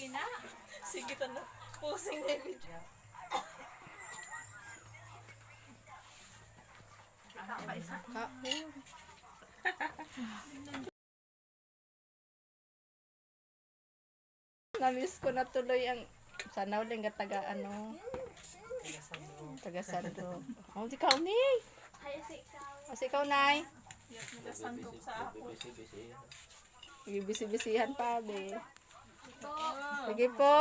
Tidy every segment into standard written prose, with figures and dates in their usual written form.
Sige na. Sige to na. Pusing na yung video. Namiss ko na tuloy ang sana uling taga ano. Taga Sando. Oh, di ka ni. Kasi ikaw nay. Yes, nagasandok sa ako. Bisi-bisihan pa be. Sige po.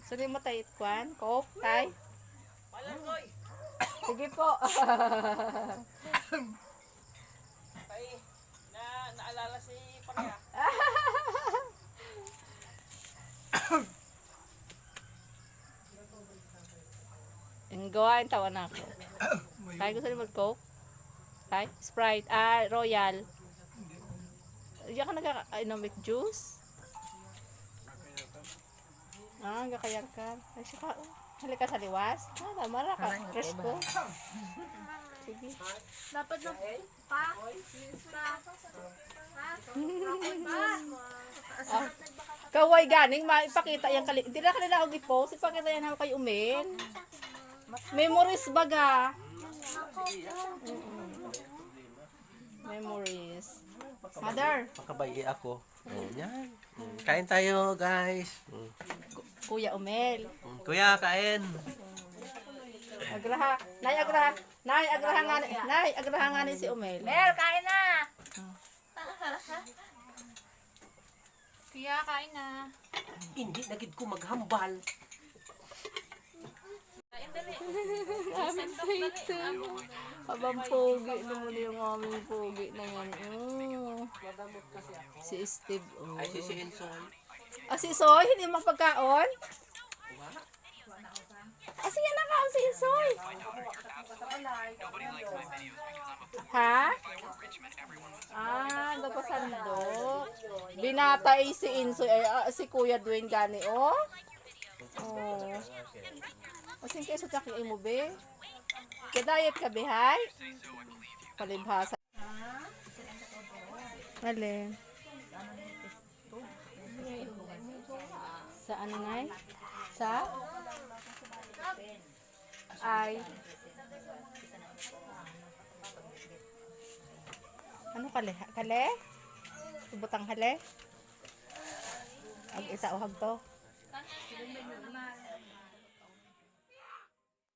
Sali mo tayo kwan? Coke? Tay? Sige po. Tay, naalala si Pagya. Ang gawain tawa na ako. Tay, gusto niyo mag-Coke? Tay? Sprite? Ah, Royal. Diyan ka nag-inomic juice? Ah, gakayar ka. Ay, saka, halika sa liwas. Ah, tama ka. Presko. Sige. Dapat na pa. Kaway ganing, maipakita yan. Hindi na kanila ako i-post. Ipakita yan ako kay Umel. Memories baga. Memories. Mother. Makabayi ako. Yan. Kain tayo, guys. Kuya Umel. Kuya, kain. Agraha. Nay, agraha. Nay, agraha nga ni. Nay, agraha nga ni si Umel. Mel, kain na. Kuya, kain na. Hindi nagid ko maghambal. Kain dali. Habang pogi naman yung aming pogi na yan. Oh. Si Steve. Oh. Ay, si Ensoy. Ah, si Soy, hindi mapagkaon? Ah, sige na ka, si Soy. Ha? Ah, nagpasandok. Binatay si Insoy, si Kuya Dwayne gani, oh. Oh. Kasing kayo sa taking mo, be? Kadayat ka, be, hay? Palibhasa. Alin? Sa ano nga? Sa? Ay. Ano kale? Kale? Subutang kale? Ang itauhag to.